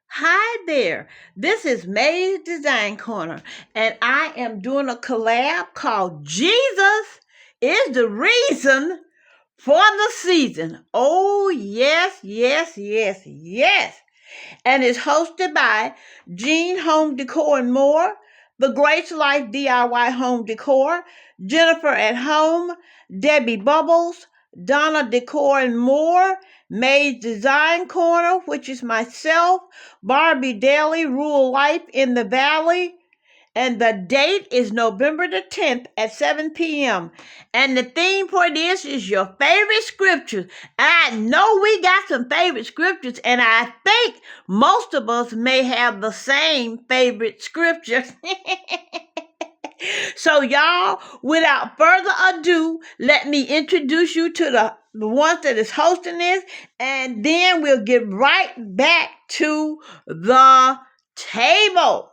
Hi there. This is May's Design Corner, and I am doing a collab called Jesus is the Reason for the Season. Oh, yes, yes, yes, yes. And it's hosted by Jean Home Decor and More, The Grace Life DIY Home Decor, Jennifer at Home, Debbie Bubbles, Donna Decor and More, May's Design Corner, which is myself, Barbie Daily, Rural Life in the Valley, and the date is November the 10th at 7 p.m. And the theme for this is your favorite scriptures. I know we got some favorite scriptures, and I think most of us may have the same favorite scriptures. So, y'all, without further ado, let me introduce you to the ones that is hosting this, and then we'll get right back to the table.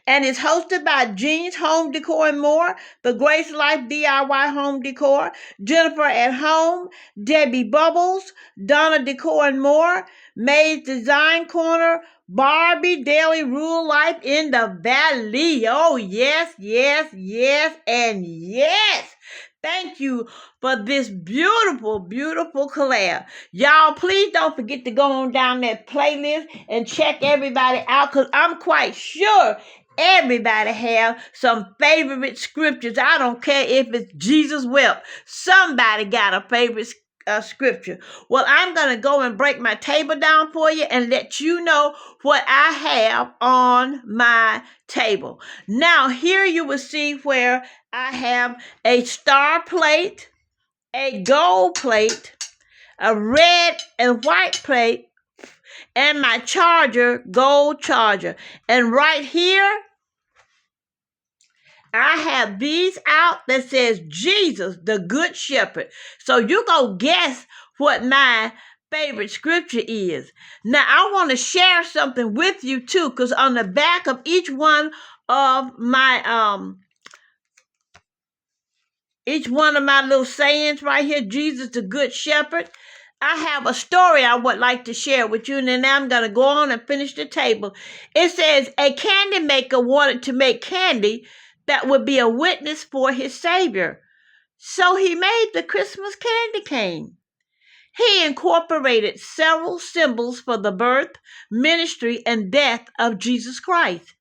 And it's hosted by Jean's Home Decor and More, The Grace Life DIY Home Decor, Jennifer at Home, Debbie Bubbles, Donna Decor and More, May's Design Corner, Barbie Daily Rural Life in the Valley. Oh, yes, yes, yes, and yes. Thank you for this beautiful, beautiful collab. Y'all, please don't forget to go on down that playlist and check everybody out, because I'm quite sure everybody have some favorite scriptures. I don't care if it's Jesus wept. Somebody got a favorite scripture. Well, I'm going to go and break my table down for you and let you know what I have on my table. Now, here you will see where I have a star plate, a gold plate, a red and white plate, and my charger, gold charger. And right here, I have these out that says Jesus, the Good Shepherd. So you go guess what my favorite scripture is. Now I want to share something with you too, because on the back of each one of my little sayings right here, Jesus the Good Shepherd, I have a story I would like to share with you, and then I'm going to go on and finish the table. It says, a candy maker wanted to make candy that would be a witness for his Savior. So he made the Christmas candy cane. He incorporated several symbols for the birth, ministry, and death of Jesus Christ.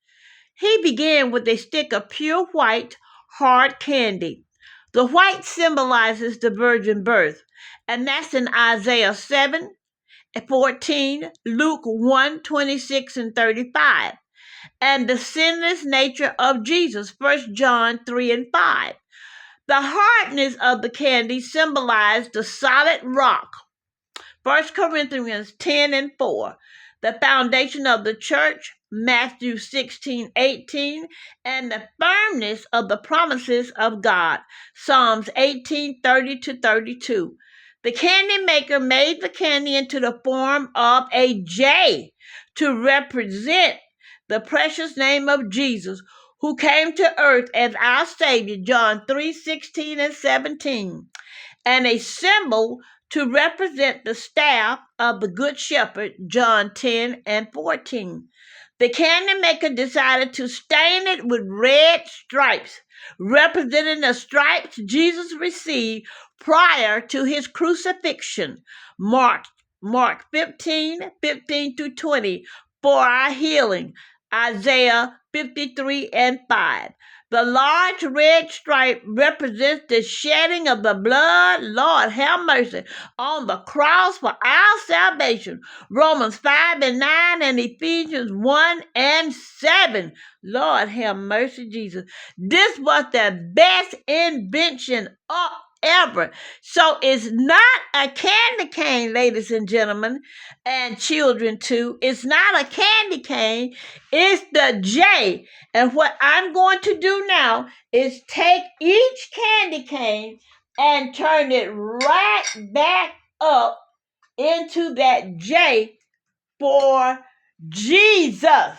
He began with a stick of pure white, hard candy. The white symbolizes the virgin birth, and that's in Isaiah 7:14, Luke 1:26 and 35, and the sinless nature of Jesus, 1 John 3 and 5. The hardness of the candy symbolized the solid rock, 1 Corinthians 10 and 4. The foundation of the church, Matthew 16:18, and the firmness of the promises of God, Psalms 18:30 to 32. The candy maker made the candy into the form of a J to represent the precious name of Jesus, who came to earth as our Savior, John 3:16 and 17, and a symbol to represent the staff of the Good Shepherd, John 10 and 14. The candy maker decided to stain it with red stripes, representing the stripes Jesus received prior to his crucifixion. Mark 15:15 through 20, for our healing. Isaiah 53 and 5. The large red stripe represents the shedding of the blood, Lord have mercy, on the cross for our salvation. Romans 5 and 9 and Ephesians 1 and 7. Lord have mercy, Jesus. This was the best invention ever. So it's not a candy cane, ladies and gentlemen, and children too. It's not a candy cane. It's the J. And what I'm going to do now is take each candy cane and turn it right back up into that J for Jesus.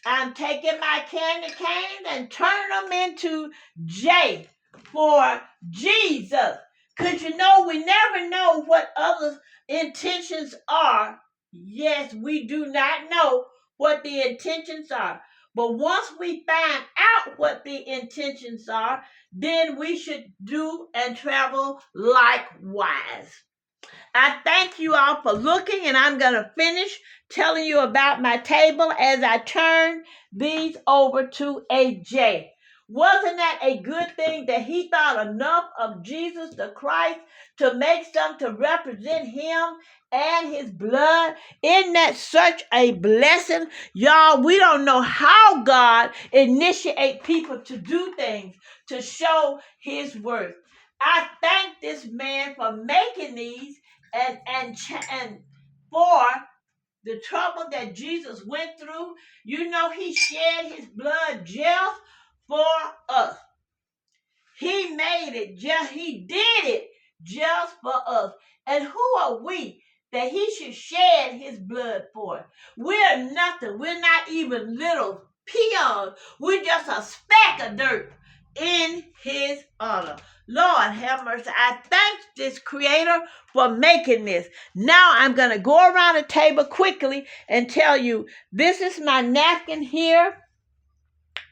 I'm taking my candy canes and turn them into J for Jesus. Because you know, we never know what others' intentions are Yes, we do not know what the intentions are. But once we find out what the intentions are, then we should do and travel likewise. I thank you all for looking, and I'm going to finish telling you about my table as I turn these over to AJ. Wasn't that a good thing that he thought enough of Jesus the Christ to make some to represent him and his blood? Isn't that such a blessing? Y'all, we don't know how God initiate people to do things to show his worth. I thank this man for making these and for the trouble that Jesus went through. You know, he shed his blood just for us. He made it just, he did it just for us. And who are we that he should shed his blood for? We're nothing. We're not even little peons. We're just a speck of dirt in his honor. Lord have mercy. I thank this creator for making this. Now I'm going to go around the table quickly and tell you, this is my napkin here,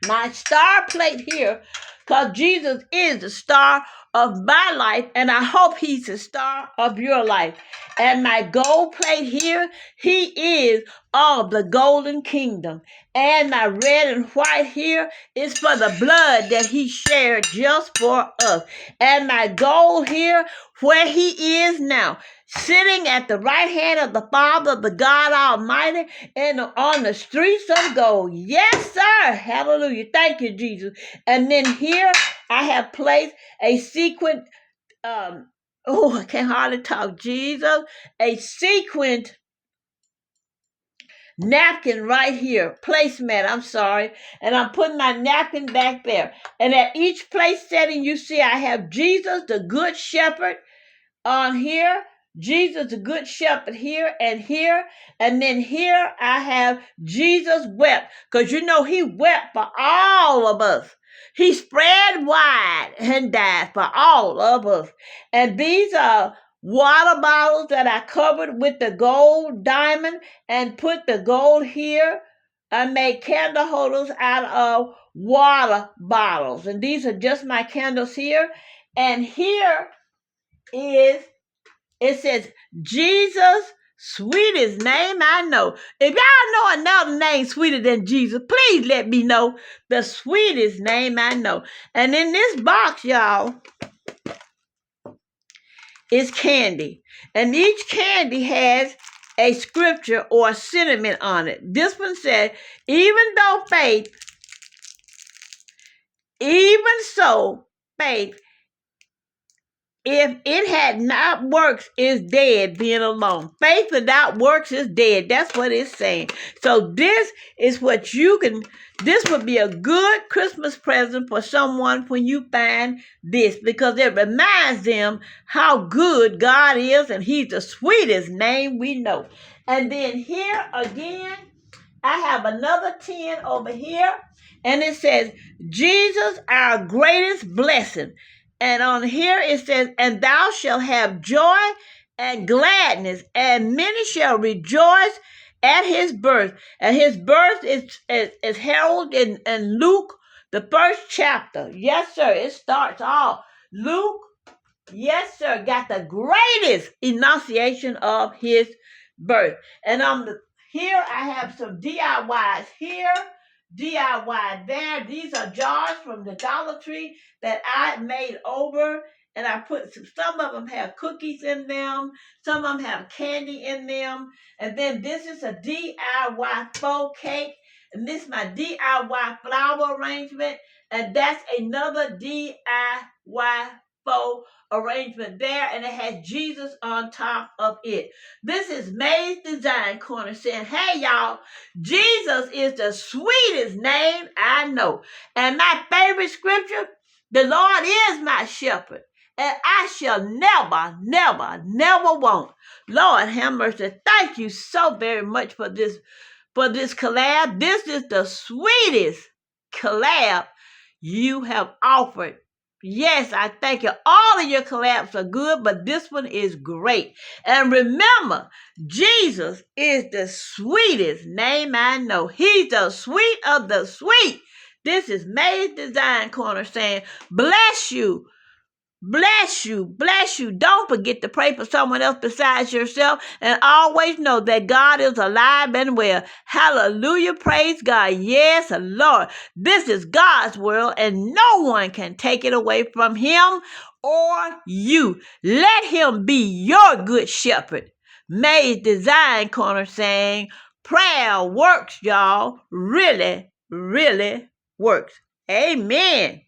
my star plate here, because Jesus is the star of my life, and I hope he's the star of your life. And my gold plate here, he is of the golden kingdom. And my red and white here is for the blood that he shared just for us. And my gold here, where he is now, sitting at the right hand of the Father, the God Almighty, and on the streets of gold. Yes, sir. Hallelujah. Thank you, Jesus. And then here I have placed a sequin, I can't hardly talk, Jesus, a sequined napkin right here, placemat, I'm sorry, and I'm putting my napkin back there. And at each place setting, you see I have Jesus, the good shepherd, on here, Jesus the good shepherd here, and then here I have Jesus wept, because you know he wept for all of us. He spread wide and died for all of us. And these are water bottles that I covered with the gold diamond and put the gold here. I made candle holders out of water bottles, and these are just my candles here. And here is, it says, Jesus, sweetest name I know. If y'all know another name sweeter than Jesus, please let me know. The sweetest name I know. And in this box, y'all, is candy. And each candy has a scripture or a sentiment on it. This one said, even though faith, even so, faith, if it had not works, is dead being alone. Faith without works is dead. That's what it's saying. So this is what you can, this would be a good Christmas present for someone when you find this, because it reminds them how good God is, and he's the sweetest name we know. And then here again, I have another tin over here, and it says, Jesus, our greatest blessing. And on here it says, and thou shalt have joy and gladness, and many shall rejoice at his birth. And his birth is heralded in Luke, the first chapter. Yes, sir. It starts off. Luke, yes, sir, got the greatest enunciation of his birth. And on the here I have some DIYs here, DIY there. These are jars from the Dollar Tree that I made over, and I put some of them have cookies in them, some of them have candy in them, and then this is a DIY faux cake, and this is my DIY flower arrangement, and that's another DIY faux arrangement there, and it has Jesus on top of it. This is May's Design Corner saying, hey y'all, Jesus is the sweetest name I know. And my favorite scripture, the Lord is my shepherd, and I shall never, never, never want. Lord have mercy. Thank you so very much for this collab. This is the sweetest collab you have offered Yes, I thank you. All of your collabs are good, but this one is great. And remember, Jesus is the sweetest name I know. He's the sweet of the sweet. This is May's Design Corner saying, bless you. Bless you, bless you. Don't forget to pray for someone else besides yourself, and always know that God is alive and well. Hallelujah, praise God. Yes, Lord. This is God's world, and no one can take it away from Him or you. Let Him be your good shepherd. May's Design Corner saying, prayer works, y'all. Really, really works. Amen.